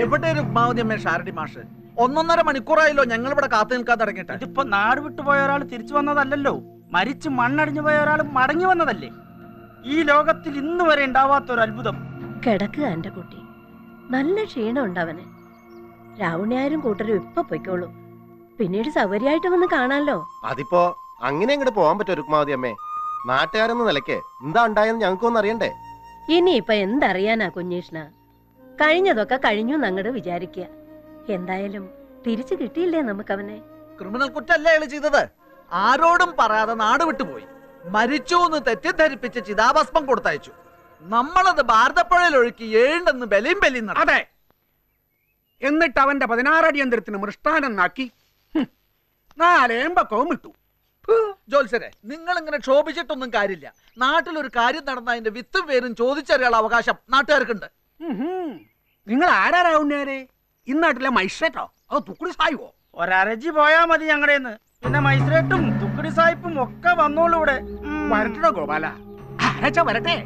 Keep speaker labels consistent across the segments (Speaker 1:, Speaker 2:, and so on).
Speaker 1: എവിടെ രുക്മാവതി അമ്മ ഷാരടി മാഷ്? 1.5 മണിക്കൂറായല്ലോ ഞങ്ങൾ ഇവിടെ കാത്തു നിൽക്കാൻ തുടങ്ങിയിട്ട്.
Speaker 2: ഇതിപ്പോ നാട് വിട്ടുപോയ ഒരാൾ തിരിച്ചു വന്നതല്ലല്ലോ, മരിച്ച് മണ്ണടിഞ്ഞു പോയ ഒരാൾ മടങ്ങി വന്നതല്ലേ. ഈ ലോകത്തിൽ ഇന്ന് വരെ ഉണ്ടാവാത്തൊരു അത്ഭുതം.
Speaker 3: കിടക്കുക എന്റെ കുട്ടി, നല്ല ക്ഷീണം ഉണ്ടാവന്. രാവണിയാരും കൂട്ടരും ഇപ്പൊ പൊയ്ക്കോളൂ, പിന്നീട് സൗകര്യമായിട്ട് വന്ന് കാണാലോ.
Speaker 4: അതിപ്പോ അങ്ങനെ അങ്ങോട്ട് പോവാൻ പറ്റുമോ രുക്മാവതി അമ്മേ? നാട്ടുകാരെന്ന നിലയ്ക്ക് എന്താ ഉണ്ടായെന്ന് ഞങ്ങൾക്കൊന്നും അറിയണ്ടേ?
Speaker 3: ഇനിയിപ്പൊ എന്തറിയാനാ കുഞ്ഞീഷ്ണ, കഴിഞ്ഞതൊക്കെ കഴിഞ്ഞു അങ്ങട് വിചാരിക്കുക. എന്തായാലും തിരിച്ചു കിട്ടിയില്ലേ നമുക്കവനെ?
Speaker 1: ക്രിമിനൽ കുറ്റല്ലേ അയാൾ ചെയ്തത്? ആരോടും പറയാതെ നാട് വിട്ടുപോയി. മരിച്ചു എന്ന് തെറ്റിദ്ധരിപ്പിച്ച് ചിതാഭസ്മം കൊടുത്തയച്ചു. നമ്മളത് ഭാരതപ്പുഴയിൽ ഒഴുക്കി 7 ബലിയും
Speaker 5: അതെ. എന്നിട്ട് അവന്റെ 16 അടിയന്തരത്തിന് മൃഷ്ടാനം നാക്കി 4 ഏമ്പക്കവും ഇട്ടു.
Speaker 1: ജോത്സരെ, നിങ്ങൾ ഇങ്ങനെ ക്ഷോഭിച്ചിട്ടൊന്നും കാര്യമില്ല. നാട്ടിലൊരു കാര്യം നടന്ന അതിന്റെ വിത്തും പേരും ചോദിച്ചറിയാനുള്ള അവകാശം നാട്ടുകാർക്കുണ്ട്.
Speaker 5: നിങ്ങൾ ആരാരാവുന്നേരെ? ഇന്നാട്ടിലെ മൈസ്ട്രേറ്റോ അതോ തുക്കുടി സായുവോ?
Speaker 2: ഒരരജി പോയാ മതി ഞങ്ങളുടെന്ന്. പിന്നെ മൈസ്രേറ്റും തുക്കടി സായിപ്പും ഒക്കെ വന്നോളൂ ഇവിടെ.
Speaker 5: വരട്ടോ ഗോപാല, ആരാച്ചാ വരട്ടെ.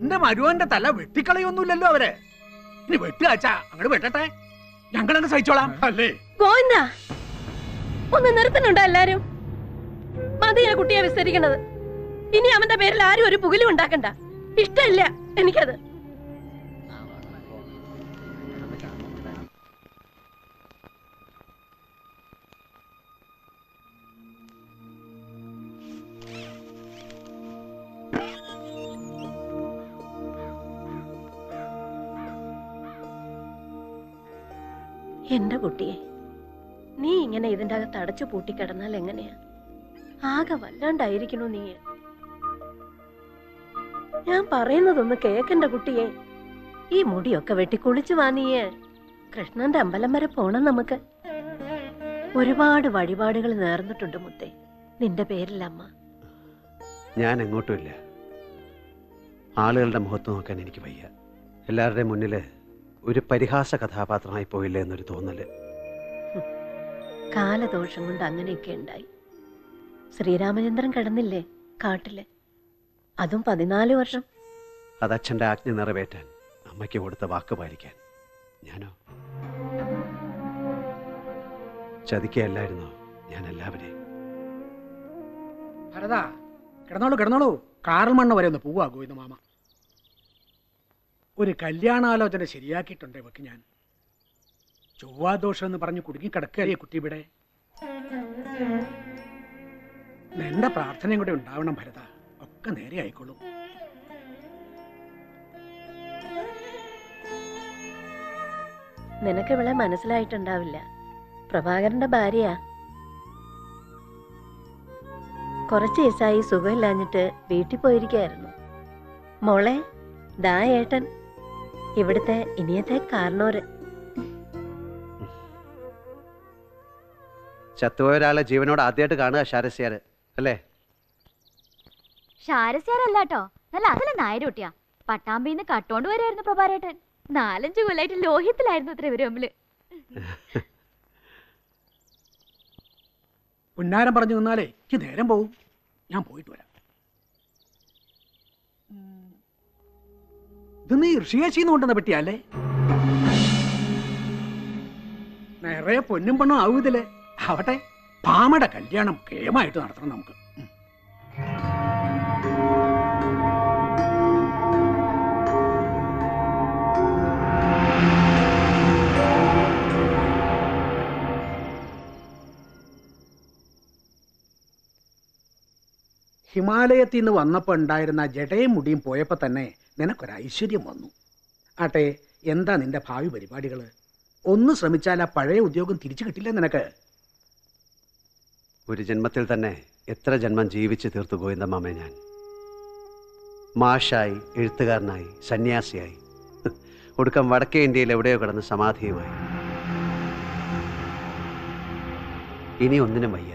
Speaker 5: എന്റെ മരുവന്റെ തല വെട്ടിക്കളയൊന്നുമില്ലല്ലോ അവര്. ഇനി വെട്ടുകാച്ചാ അങ്ങോട്ട് വെട്ടട്ടെ, ഞങ്ങളങ്ങ് സഹിച്ചോളാം അല്ലേ?
Speaker 3: ഗോവിന്ദ, ഒന്ന് നിർത്തുന്നുണ്ടോ എല്ലാരും? മതി ആ കുട്ടിയെ വിസ്തരിക്കണത്. ഇനി അവന്റെ പേരിൽ ആരും ഒരു പുകലും ഉണ്ടാക്കണ്ട. ഇഷ്ടമില്ല എനിക്കത്. എന്റെ കുട്ടിയെ, നീ ഇങ്ങനെ ഇതിന്റെ അകത്ത് അടച്ചു പൂട്ടിക്കിടന്നാൽ എങ്ങനെയാ? ആകെ വല്ലാണ്ടായിരിക്കണു നീ. ഞാൻ പറയുന്നതൊന്ന് കേക്കണ്ട കുട്ടിയെ. ഈ മുടിയൊക്കെ വെട്ടി കുളിച്ചു വാ നീയേ. കൃഷ്ണന്റെ അമ്പലം വരെ പോണം നമുക്ക്. ഒരുപാട് വഴിപാടുകൾ നേർന്നിട്ടുണ്ട് മുത്തേ നിന്റെ പേരിൽ അമ്മ.
Speaker 6: ഞാൻ എങ്ങോട്ടുമില്ല. ആളുകളുടെ മുഖത്ത് നോക്കാൻ എനിക്ക് വയ്യ. എല്ലാവരുടെയും മുന്നില് ഒരു പരിഹാസ കഥാപാത്രമായി പോയില്ല എന്നൊരു തോന്നല്.
Speaker 3: കാലദോഷം കൊണ്ട് അങ്ങനെയൊക്കെ ഉണ്ടായി. ശ്രീരാമചന്ദ്രൻ കിടന്നില്ലേ കാട്ടില്, അതും 14 വർഷം.
Speaker 6: അതച്ഛൻ്റെ ആജ്ഞ നിറവേറ്റാൻ, അമ്മയ്ക്ക് കൊടുത്ത വാക്ക് പാലിക്കാൻ. ഞാനോ ചതിക്കല്ലായിരുന്നോ ഞാൻ എല്ലാവരെയും?
Speaker 5: ഭരതാ, കിടന്നോളൂ കിടന്നോളൂ. കാറൽ മണ്ണ വരെ ഒന്ന് പോവാ ഗോവിന്ദ മാമ. ഒരു കല്യാണാലോചന ശരിയാക്കിയിട്ടുണ്ട് ഇവക്ക് ഞാൻ. ചൊവ്വാദോഷം എന്ന് പറഞ്ഞ് കുടുങ്ങിക്കിടക്കുകയല്ലേ കുട്ടി ഇവിടെ. നിന്റെ പ്രാർത്ഥനയും കൂടെ ഉണ്ടാവണം ഭരത, ഒക്കെ നേരെ ആയിക്കോളൂ.
Speaker 3: നിനക്ക് ഇവളെ മനസ്സിലായിട്ടുണ്ടാവില്ല. പ്രഭാകരന്റെ ഭാര്യയാ. കുറച്ച് ദിവസമായി സുഖമില്ലാഞ്ഞിട്ട് വീട്ടിൽ പോയിരിക്കായിരുന്നു. മോളെ, ദാ ഏട്ടൻ, ഇവിടുത്തെ ഇനിയത്തെ കാരണോര്.
Speaker 6: ചത്തുപോയ ഒരാളെ ജീവനോട് ആദ്യമായിട്ട് കാണുക ശാരസ്യാര് അല്ലേ?
Speaker 7: ശാരസ്യാരല്ലാട്ടോ, നല്ല അതല്ല നായരൂട്ടിയാ. പട്ടാമ്പിന്ന് കട്ടോണ്ട് വരായിരുന്നു പ്രഭാരേട്ടൻ. 4-5 കൊല്ലായിട്ട് ലോഹ്യത്തിലായിരുന്നു അത്ര ഇവര് തമ്മില്.
Speaker 5: പുന്നാരം പറഞ്ഞു നിന്നാലേ എനിക്ക് നേരം പോവും. ഞാൻ പോയിട്ട് വരാം. ഇത് നീ ഋഷികേശിന്ന് കൊണ്ടുവന്ന പറ്റിയല്ലേ? നിറയെ പൊന്നും പെണ്ണും ആവൂതില്ലേ. ആവട്ടെ, പാമയുടെ കല്യാണം കേമായിട്ട് നടത്തണം നമുക്ക്. ഹിമാലയത്തിൽ നിന്ന് വന്നപ്പോൾ ഉണ്ടായിരുന്ന ജടയും മുടിയും പോയപ്പോൾ തന്നെ നിനക്കൊരു ഐശ്വര്യം വന്നു. ആട്ടെ, എന്താ നിന്റെ ഭാവി പരിപാടികൾ? ഒന്ന് ശ്രമിച്ചാൽ ആ പഴയ ഉദ്യോഗം തിരിച്ചു കിട്ടില്ല നിനക്ക്.
Speaker 6: ഒരു ജന്മത്തിൽ തന്നെ എത്ര ജന്മം ജീവിച്ച് തീർത്തു ഗോവിന്ദമാമേ. ഞാൻ മാഷായി, എഴുത്തുകാരനായി, സന്യാസിയായി, ഒടുക്കം വടക്കേ ഇന്ത്യയിൽ എവിടെയോ കിടന്ന് സമാധിയുമായി. ഇനി ഒന്നിനും വയ്യ.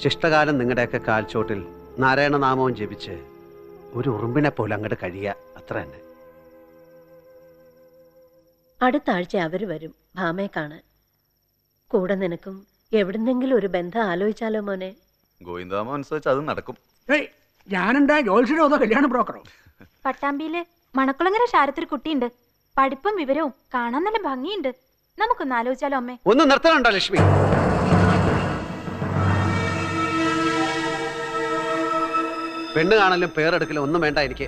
Speaker 6: ശിഷ്ടകാലം നിങ്ങളുടെയൊക്കെ കാൽച്ചോട്ടിൽ നാരായണനാമവും ജപിച്ച് ഒരു ഉറുമ്പിനെ പോലെ അങ്ങോട്ട് കഴിയുക, അത്ര തന്നെ.
Speaker 3: അടുത്ത ആഴ്ച അവര് വരും ഭാമയെ കാണാൻ. കൂടെ നിനക്കും എവിടുന്നെങ്കിലും ഒരു ബന്ധം ആലോചിച്ചാലോ മോനെ?
Speaker 8: ഗോവിന്ദാമ അനുസരിച്ച് അത് നടക്കും.
Speaker 5: ഞാനെന്താ ജോത്സ്യരോ അതോ കല്യാണ ബ്രോക്കറോ?
Speaker 7: പട്ടാമ്പിയില് മണക്കുളങ്ങര ശാരത്തൊരു കുട്ടിയുണ്ട്.
Speaker 9: പഠിപ്പും വിവരവും കാണാൻ നല്ല ഭംഗിയുണ്ട്. നമുക്കൊന്ന് ആലോചിച്ചാലോ അമ്മേ?
Speaker 6: ഒന്ന് നിർത്തണുണ്ടോ ലക്ഷ്മി? പെണ്ണ് കാണലും പേരെടുക്കലും ഒന്നും വേണ്ട എനിക്ക്.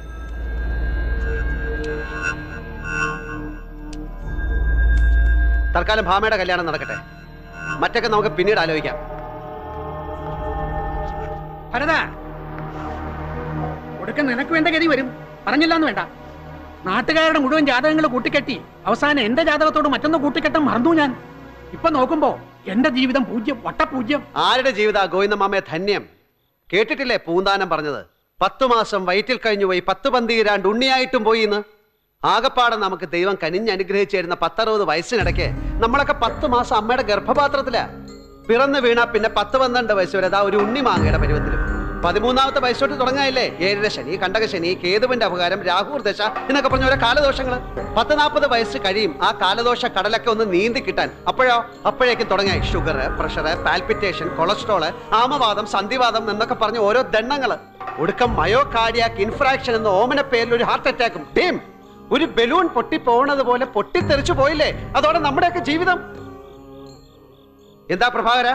Speaker 6: തൽക്കാലം ഭാമയുടെ കല്യാണം നടക്കട്ടെ, മറ്റൊക്കെ നമുക്ക് പിന്നീട് ആലോചിക്കാം.
Speaker 5: ഭരത, ഒടുക്കം നിനക്ക് വേണ്ട ഗതി വരും. പറഞ്ഞില്ലാന്ന് വേണ്ട. നാട്ടുകാരുടെ മുഴുവൻ ജാതകങ്ങൾ കൂട്ടിക്കെട്ടി അവസാനം എന്റെ ജാതകത്തോട് മറ്റൊന്ന് കൂട്ടിക്കെട്ടാൻ മറന്നു ഞാൻ. ഇപ്പൊ നോക്കുമ്പോ എന്റെ ജീവിതം പൂജ്യം, വട്ടപൂജ്യം.
Speaker 6: ആരുടെ ജീവിത ഗോവിന്ദമാമയെ ധന്യം. കേട്ടിട്ടില്ലേ പൂന്താനം പറഞ്ഞത്? 10 മാസം വയറ്റിൽ കഴിഞ്ഞു പോയി 10 പന്തിരാണ്ട് ഉണ്ണിയായിട്ടും പോയി എന്ന്. ആകപ്പാടെ നമുക്ക് ദൈവം കനിഞ്ഞനുഗ്രഹിച്ചിരുന്ന 10-60 വയസ്സിനിടയ്ക്ക് നമ്മളൊക്കെ 10 മാസം അമ്മയുടെ ഗർഭപാത്രത്തിലാ. പിറന്നു വീണാ പിന്നെ 10-12 വയസ്സ് വരെ ഒരു ഉണ്ണി മാങ്ങയുടെ പരുവത്തിലും. 13ാമത്തെ വയസ്സോട്ട് തുടങ്ങാനില്ലേ ഏഴര ശനി, കണ്ടകശനി, കേതുവിന്റെ അപകാരം, രാഹുർ ദശ എന്നൊക്കെ പറഞ്ഞ ഓരോ കാലദോഷങ്ങള്. 10-40 വയസ്സ് കഴിയും ആ കാലദോഷ കടലൊക്കെ ഒന്ന് നീന്തി കിട്ടാൻ. അപ്പോഴേക്കും തുടങ്ങായി ഷുഗർ, പ്രഷർ, പാൽപിറ്റേഷൻ, കൊളസ്ട്രോള്, ആമവാദം, സന്ധിവാദം എന്നൊക്കെ പറഞ്ഞ ഓരോ ദണ്ണങ്ങള്. ഒടുക്കം മയോകാർഡിയാക് ഇൻഫ്രാക്ഷൻ എന്ന ഓമന പേരിൽ ഒരു ഹാർട്ട് അറ്റാക്കും. ടീം ഒരു ബലൂൺ പൊട്ടിപ്പോണത് പോലെ പൊട്ടിത്തെറിച്ചു പോയില്ലേ? അതോടെ നമ്മുടെയൊക്കെ ജീവിതം. എന്താ പ്രഭാകര?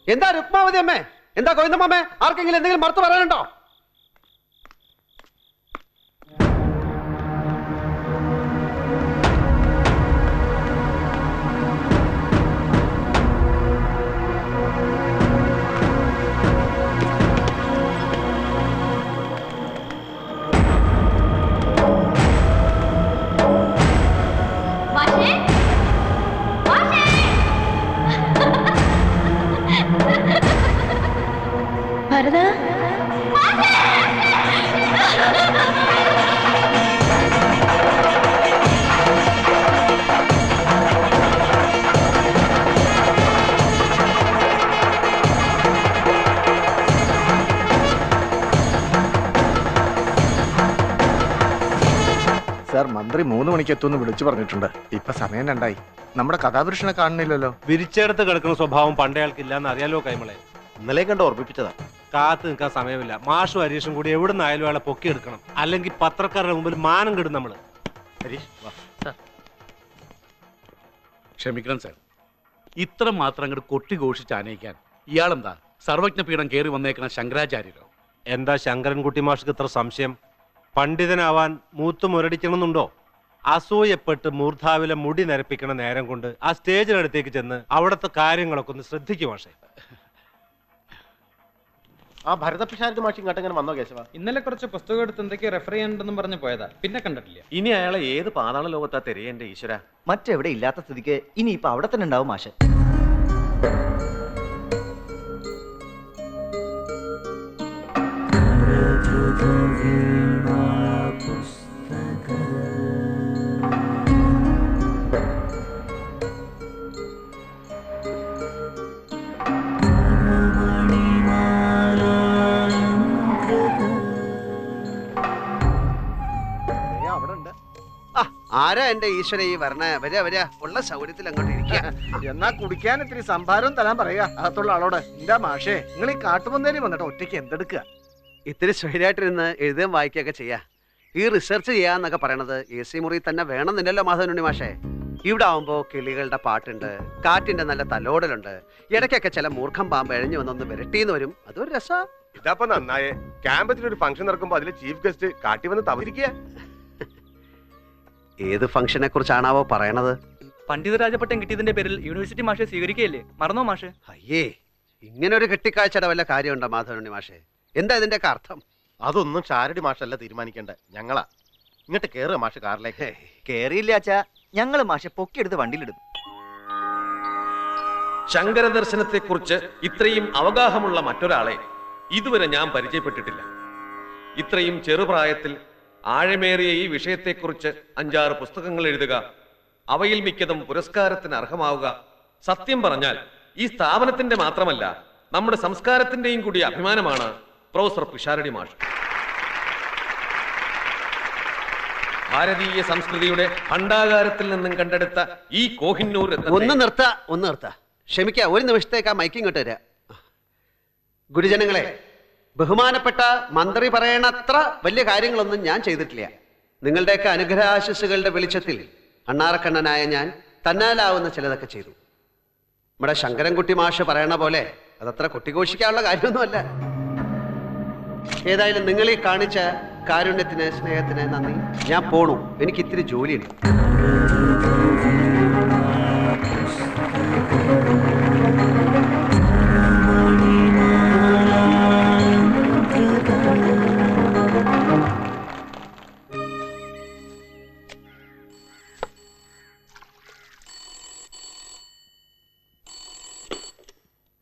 Speaker 6: എന്താ രുക്മാവതി അമ്മേ? എന്താ ഗോവിന്ദമാമേ? ആർക്കെങ്കിലും എന്തെങ്കിലും മറുത്ത് പറയാനുണ്ടോ?
Speaker 3: ഭരത,
Speaker 10: സാർ, മന്ത്രി 3 മണിക്ക് എത്തുമെന്ന് വിളിച്ചു പറഞ്ഞിട്ടുണ്ട്. ഇപ്പൊ സമയം 2ആയി. നമ്മുടെ കഥാപുരുഷനെ കാണുന്നില്ലല്ലോ.
Speaker 11: വിരിച്ചെടുത്ത് കിടക്കുന്ന സ്വഭാവം പണ്ടേ ആൾക്കില്ലാന്ന് അറിയാലോ കൈമളെ.
Speaker 4: ഇന്നലെ കണ്ട് ഓർമ്മിപ്പിച്ചതാ.
Speaker 11: കാത്തു നിൽക്കാൻ സമയമില്ല. മാഷും ഹരീഷും കൂടി എവിടെ നിന്നായാലും അയാളെ പൊക്കിയെടുക്കണം. അല്ലെങ്കിൽ പത്രക്കാരുടെ മുമ്പിൽ മാനം കെടും നമ്മള്.
Speaker 10: ഹരീഷ് വാ.
Speaker 12: ക്ഷമിക്കണം സാർ, ഇത്ര മാത്രം അങ്ങോട്ട് കൊട്ടിഘോഷിച്ച് ആനയിക്കാൻ ഇയാളെന്താ സർവജ്ഞപീഠം കയറി വന്നേക്കണ ശങ്കരാചാര്യരോ?
Speaker 11: എന്താ ശങ്കരൻകുട്ടി മാഷ്ക്ക് ഇത്ര സംശയം? പണ്ഡിതനാവാൻ മൂത്ത് മുരടിക്കണമെന്നുണ്ടോ? അസൂയപ്പെട്ട് മൂർധാവിലെ മുടി നരപ്പിക്കണ നേരം കൊണ്ട് ആ സ്റ്റേജിനടുത്തേക്ക് ചെന്ന് അവിടുത്തെ കാര്യങ്ങളൊക്കെ ഒന്ന് ശ്രദ്ധിക്കും മാഷേ.
Speaker 4: ആ ഭരതപിഷാരടി മാഷി ഇങ്ങോട്ടെങ്ങനെ വന്നോ കേശവ?
Speaker 13: ഇന്നലെ കുറച്ച് പുസ്തകം എടുത്ത് എന്തൊക്കെ റെഫർ ചെയ്യാനുണ്ടെന്നും പറഞ്ഞ് പോയതാ, പിന്നെ കണ്ടിട്ടില്ല.
Speaker 8: ഇനി അയാളെ ഏത് പാതാള ലോകത്താ തിരയേന്റെ ഈശ്വര?
Speaker 14: മറ്റെവിടെ ഇല്ലാത്ത സ്ഥിതിക്ക് ഇനി ഇപ്പൊ അവിടെ തന്നെ ഉണ്ടാവും മാഷ്.
Speaker 6: ആരാ എന്റെ ഈശ്വര ഈ വരണ? വരാ ഉള്ള സൗകര്യത്തിൽ അങ്ങോട്ട് ഇരിക്കുക.
Speaker 10: എന്നാ കുടിക്കാൻ ഇത്തിരി സംഭാരം തരാൻ പറയാ അകത്തുള്ള ആളോട്. എന്റെ മാഷേ, നിങ്ങൾ ഈ കാട്ടുപന്തേരി വന്നിട്ട് ഒറ്റയ്ക്ക് എന്തെടുക്കുക?
Speaker 6: ഇത്തിരി സ്വൈരായിട്ടിരുന്ന് എഴുതുകയും വായിക്കുകയൊക്കെ ചെയ്യാ. ഈ റിസർച്ച് ചെയ്യാന്നൊക്കെ പറയണത് AC മുറി തന്നെ വേണമെന്നില്ലല്ലോ മാധവനുണ്ണി മാഷേ. ഇവിടെ ആവുമ്പോ കിളികളുടെ പാട്ടുണ്ട്, കാറ്റിന്റെ നല്ല തലോടലുണ്ട്, ഇടയ്ക്കൊക്കെ ചില മൂർഖം പാമ്പ് എഴഞ്ഞു വന്നൊന്ന് വിരട്ടിന്ന് വരും. അതൊരു രസാ.
Speaker 15: ഇതപ്പൊ നന്നായേ. ക്യാമ്പസിൽ ഒരു ഫംഗ്ഷൻ നടക്കുമ്പോ അതിലെ ചീഫ് ഗസ്റ്റ് കാട്ടി വന്ന് തവരിക്കുക.
Speaker 6: ഏത് ഫംഗ്ഷനെ കുറിച്ചാണാവോ പറയണത്?
Speaker 13: പണ്ഡിത രാജപട്ടം കിട്ടിയതിന്റെ പേരിൽ യൂണിവേഴ്സിറ്റി മാഷെ സ്വീകരിക്കുകയല്ലേ? മറന്നോ മാഷെ?
Speaker 6: അയ്യേ, ഇങ്ങനെ ഒരു കെട്ടിക്കാഴ്ചയുടെ വല്ല കാര്യമുണ്ടോ മാധവനുണ്ണി മാഷേ? എന്താ ഇതിന്റെയൊക്കെ അർത്ഥം?
Speaker 4: അതൊന്നും ഷാരടി മാഷല്ല തീരുമാനിക്കേണ്ട, ഞങ്ങളാ. ഇങ്ങോട്ട് കേറുക മാഷ് കാറിലേക്ക്.
Speaker 14: കേറിയില്ല അച്ഛാ, ഞങ്ങള് മാഷെ പൊക്കിയെടുത്ത് വണ്ടിയിലിടും.
Speaker 16: ശങ്കര ദർശനത്തെക്കുറിച്ച് ഇത്രയും അവഗാഹമുള്ള മറ്റൊരാളെ ഇതുവരെ ഞാൻ പരിചയപ്പെട്ടിട്ടില്ല. ഇത്രയും ചെറുപ്രായത്തിൽ ആഴമേറിയ ഈ വിഷയത്തെക്കുറിച്ച് 5-6 പുസ്തകങ്ങൾ എഴുതുക, അവയിൽ മിക്കതും പുരസ്കാരത്തിന് അർഹമാവുക, സത്യം പറഞ്ഞാൽ ഈ സ്ഥാപനത്തിന്റെ മാത്രമല്ല നമ്മുടെ സംസ്കാരത്തിന്റെയും കൂടി അഭിമാനമാണ് പ്രൊഫസർ പിഷാരടി മാഷ്. ഭാരതീയ സംസ്കൃതിയുടെ ഭണ്ഡാകാരത്തിൽ നിന്നും കണ്ടെടുത്ത ഈ കോഹിന്നൂർ
Speaker 6: ഒന്ന് നിർത്ത. ക്ഷമിക്ക, ഒരു നിമിഷത്തേക്ക് ആ മൈക്കിങ് ഇട്ട് തരാം. ഗുരുജനങ്ങളെ, ബഹുമാനപ്പെട്ട മന്ത്രി പറയണത്ര വലിയ കാര്യങ്ങളൊന്നും ഞാൻ ചെയ്തിട്ടില്ല. നിങ്ങളുടെയൊക്കെ അനുഗ്രഹാശിസുകളുടെ വെളിച്ചത്തിൽ അണ്ണാറക്കണ്ണനായ ഞാൻ തന്നാലാവുന്ന ചിലതൊക്കെ ചെയ്തു. നമ്മുടെ ശങ്കരൻകുട്ടി മാഷ് പറയണ പോലെ അതത്ര കൊട്ടിഘോഷിക്കാനുള്ള കാര്യമൊന്നുമല്ല. ഏതായാലും നിങ്ങളീ കാണിച്ച കാരുണ്യത്തിന്, സ്നേഹത്തിന് നന്ദി. ഞാൻ പോണു, എനിക്ക് ഇത്തിരി ജോലിയുണ്ട്.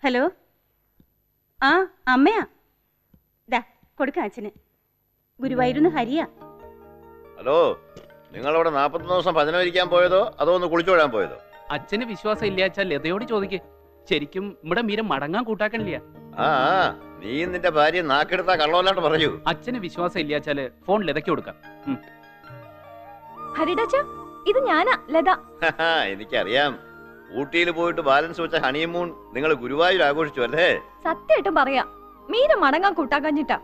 Speaker 17: ഹലോ, ആ അമ്മയാ. ദാ കൊടുക്ക അച്ഛന്. ഗുരുവായൂരുന്ന് ഹരിയാ.
Speaker 18: ഹലോ, നിങ്ങളവിടെ 41 ദിവസം ഭജനം ഇരിക്കാൻ പോയതോ അതോ ഒന്ന് കുളിച്ചു വിടാൻ പോയതോ?
Speaker 13: അച്ഛന് വിശ്വാസം ഇല്ലാച്ചാൽ ലതയോട് ചോദിക്ക്. ശരിക്കും ഇവിടെ മീര മടങ്ങാൻ കൂട്ടാക്കണില്ല.
Speaker 18: ആ, നീ നിന്റെ ഭാര്യ നാക്കെടുത്താ കള്ളവല്ലാണ്ട് പറയൂ.
Speaker 13: അച്ഛന് വിശ്വാസം ഇല്ലാച്ചാല് ഫോൺ ലതയ്ക്ക് കൊടുക്കാം.
Speaker 17: ഹരിടാച്ച, ഇത് ഞാനാ ലത.
Speaker 18: എനിക്കറിയാം. ഊട്ടിയിൽ പോയിട്ട് ബാലൻസ് വെച്ച ഹണിമൂൺ നിങ്ങൾ ഗുരുവായൂർ ആഘോഷിച്ചു അല്ലേ?
Speaker 17: സത്യമായിട്ടും പറയാ, മീര മടങ്ങാൻ കൂട്ടാക്കഞ്ഞിട്ടാ.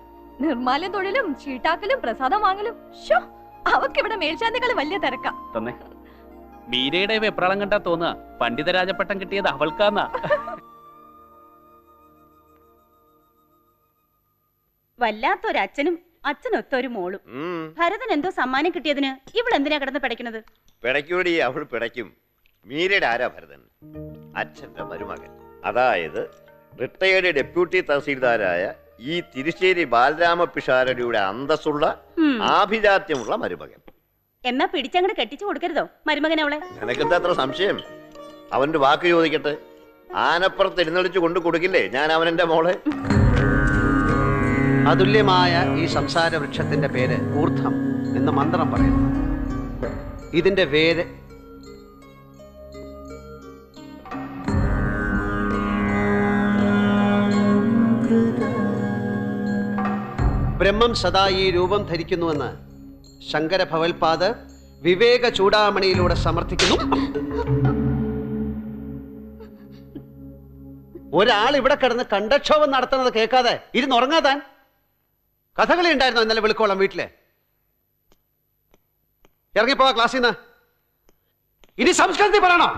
Speaker 17: നിർമ്മാല്യം തൊഴിലും ചീട്ടാക്കലും പ്രസാദം വാങ്ങലും. അവക്കിവിടെ മേൽശാന്തികള് വലിയ തിരക്കാ.
Speaker 13: തന്നെ മീരയുടെ വെപ്രാളം കണ്ടാ തോന്നുക പണ്ഡിതരാജപ്പട്ടം കിട്ടിയത് അവൾക്കാന്നാ.
Speaker 17: വല്ലാത്തൊരച്ഛനും അച്ഛനൊത്തൊരു മോളും. ഭരതൻ എന്തോ സമ്മാനം കിട്ടിയതിന് ഇവളെന്തിനാ കിടന്ന് പിടയ്ക്കുന്നത്?
Speaker 18: പിടയ്ക്കൂടി, അവൾ പിടയ്ക്കും. മീരയുടെ ആരാ ഭരതൻ? അച്ഛന്റെ മരുമകൻ, അതായത് റിട്ടയേർഡ് ഡെപ്യൂട്ടി തഹസീൽദാരായ ഈ തിരുശ്ശേരി ബാലരാമ പിഷാരടിയുടെ അന്തസ്സുള്ള ആഭിജാത്യമുള്ള മരുമകൻ.
Speaker 17: എന്നാ പിടിച്ചങ്ങട് കെട്ടിച്ചു കൊടുക്കരുതോ മരുമകൻ അവളെ?
Speaker 18: നിനക്കെന്താ അത്ര സംശയം? അവന്റെ വാക്ക് ചോദിക്കട്ടെ. ആനപ്പുറത്ത് എഴുന്നള്ളിച്ചു കൊണ്ടു കൊടുക്കില്ലേ ഞാൻ അവനെന്റെ മോളെ?
Speaker 6: അതുല്യമായ ഈ സംസാര വൃക്ഷത്തിന്റെ പേര് ഊർധ്വം എന്ന് മന്ത്രം പറയുന്നു. ഇതിന്റെ വേര് ബ്രഹ്മം സദാ ഈ രൂപം ധരിക്കുന്നുവെന്ന് ശങ്കര ഭവൽപാദ് വിവേക ചൂടാമണിയിലൂടെ സമർത്ഥിക്കുന്നു. ഒരാൾ ഇവിടെ കിടന്ന് കണ്ടക്ഷോഭം നടത്തുന്നത് കേൾക്കാതെ ഇരുന്നുറങ്ങാതാൻ. കഥകളി ഉണ്ടായിരുന്നോ ഇന്നലെ വെളുക്കോളം വീട്ടിലെ? ഇറങ്ങിപ്പോവാ ക്ലാസ്സിൽ നിന്ന്. ഇനി സംസ്കൃതി പറയണോ?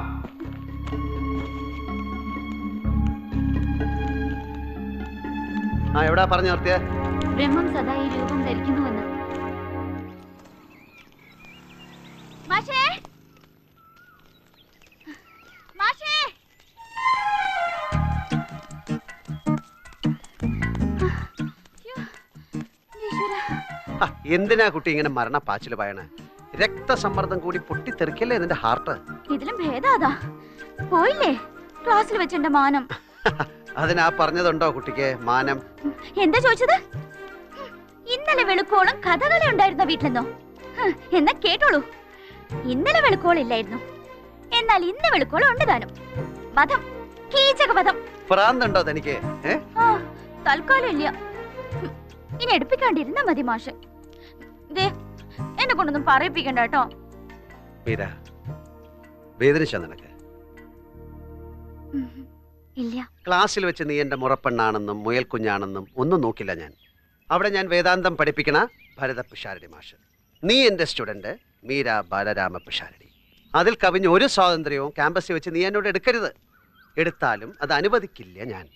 Speaker 6: ആ, എവിടാ പറഞ്ഞു നിർത്തിയ?
Speaker 7: ബ്രഹ്മം സദാ ഈ രൂപം ധരിക്കുന്നുവെന്ന്. മാഷേ, മാഷേ,
Speaker 6: എന്തിനാ കുട്ടി ഇങ്ങനെ മരണപ്പാച്ചില് പറയണേ? രക്തസമ്മർദ്ദം കൂടി പൊട്ടിത്തെറിക്കല്ലേ നിന്റെ ഹാർട്ട്?
Speaker 7: ഇതിലും ഭേദാതാ. പോയില്ലേ ക്ലാസ്സിൽ വെച്ചെന്റെ മാനം?
Speaker 6: അതിനാ പറഞ്ഞതുണ്ടോ കുട്ടിക്ക് മാനം?
Speaker 7: എന്താ ചോദിച്ചത്? ഇന്നലെ വെളുക്കോളം കഥകളി ഉണ്ടായിരുന്ന വീട്ടിലെന്നോ? എന്നാ കേട്ടോളൂ, ഇന്നലെ വെളുക്കോളില്ലായിരുന്നു, എന്നാൽ ഇന്ന് വെളുക്കോളം ഉണ്ട് താനും. വധം, കീചക വധം.
Speaker 6: ഭ്രാന്തുണ്ടോ തനിക്ക്?
Speaker 7: തൽക്കാലം ഇല്ല, ഇനി എടുപ്പിക്കാണ്ടിരുന്ന മതി മാഷ്. എന്നെ കൊണ്ടൊന്നും പറയിപ്പിക്കണ്ട കേട്ടോ.
Speaker 6: വേദനിച്ച നിനക്ക്?
Speaker 7: ഇല്ല.
Speaker 6: ക്ലാസ്സിൽ വെച്ച് നീ എന്റെ മുറപ്പെണ്ണാണെന്നും മുയൽ കുഞ്ഞാണെന്നും ഒന്നും നോക്കില്ല ഞാൻ. അവിടെ ഞാൻ വേദാന്തം പഠിപ്പിക്കണ ഭരത പിഷാരടി മാഷ്. നീ എന്റെ സ്റ്റുഡന്റ് മീര ബാലരാമ പിഷാരടി. അതിൽ കവിഞ്ഞ ഒരു സ്വാതന്ത്ര്യവും ക്യാമ്പസിൽ വെച്ച് നീ എന്നോട് എടുക്കരുത്. എടുത്താലും അത് അനുവദിക്കില്ല ഞാൻ.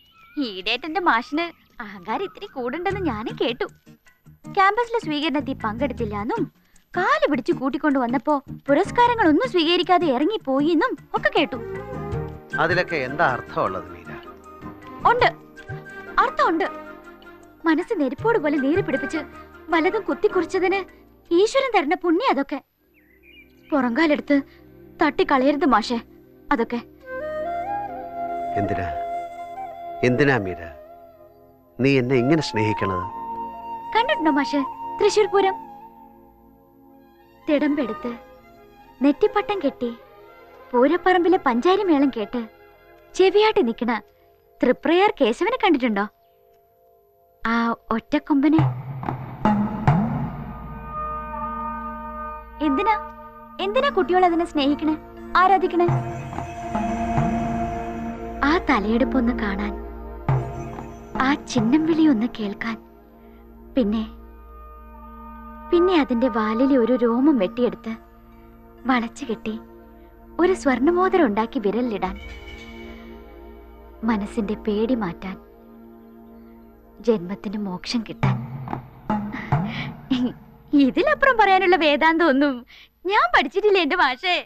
Speaker 7: ഈടേറ്റന്റെ മാഷിന് അഹങ്കാരം ഇത്തിരി കൂടുണ്ടെന്ന് ഞാനും കേട്ടു. ക്യാമ്പസിലെ സ്വീകരണത്തിൽ പങ്കെടുത്തില്ല എന്നും കാല് പിടിച്ച് കൂട്ടിക്കൊണ്ടു വന്നപ്പോ പുരസ്കാരങ്ങളൊന്നും സ്വീകരിക്കാതെ ഇറങ്ങിപ്പോയി എന്നും ഒക്കെ കേട്ടു.
Speaker 6: അതിലൊക്കെ എന്താ അർത്ഥമുള്ളത് മീര?
Speaker 7: ഉണ്ട്, അർത്ഥമുണ്ട്. മനസ്സ് നെരുപ്പോട് പോലെ നീറി പിടിപ്പിച്ച് വലതും കുത്തിക്കുറിച്ചതിന് ഈശ്വരൻ തരുന്ന പുണ്യം അതൊക്കെ. പുറങ്കാലെടുത്ത് തട്ടിക്കളയരുത് മാഷെ അതൊക്കെ.
Speaker 6: എന്തിനാ മീര നീ എന്നെ ഇങ്ങനെ സ്നേഹിക്കണത്?
Speaker 7: കണ്ടിട്ടുണ്ടോ മാഷെ തൃശ്ശൂർ പൂരം? തിടമ്പെടുത്ത് നെറ്റിപ്പട്ടം കെട്ടി പൂരപ്പറമ്പിലെ പഞ്ചാരി മേളം കേട്ട് ചെവിയാട്ടി നിക്കണ തൃപ്രയാർ കേശവനെ കണ്ടിട്ടുണ്ടോ? ആ ഒറ്റക്കൊമ്പനെ. എന്തിനാ കുട്ടികൾ അതിനെ സ്നേഹിക്കണേ, ആരാധിക്കണേ? ആ തലയെടുപ്പൊന്ന് കാണാൻ, ആ ചിഹ്നം വിളി ഒന്ന് കേൾക്കാൻ, പിന്നെ അതിന്റെ വാലിലെ ഒരു രോമം വെട്ടിയെടുത്ത് വളച്ചു കെട്ടി ഒരു സ്വർണമോതിരം ഉണ്ടാക്കി വിരലിലിടാൻ, മനസ്സിന്റെ പേടി മാറ്റാൻ, ജന്മത്തിന് മോക്ഷം കിട്ടാൻ. ഇതിലപ്പുറം പറയാനുള്ള വേദാന്തം ഒന്നും ഞാൻ പഠിച്ചിട്ടില്ല എന്റെ മാഷേ.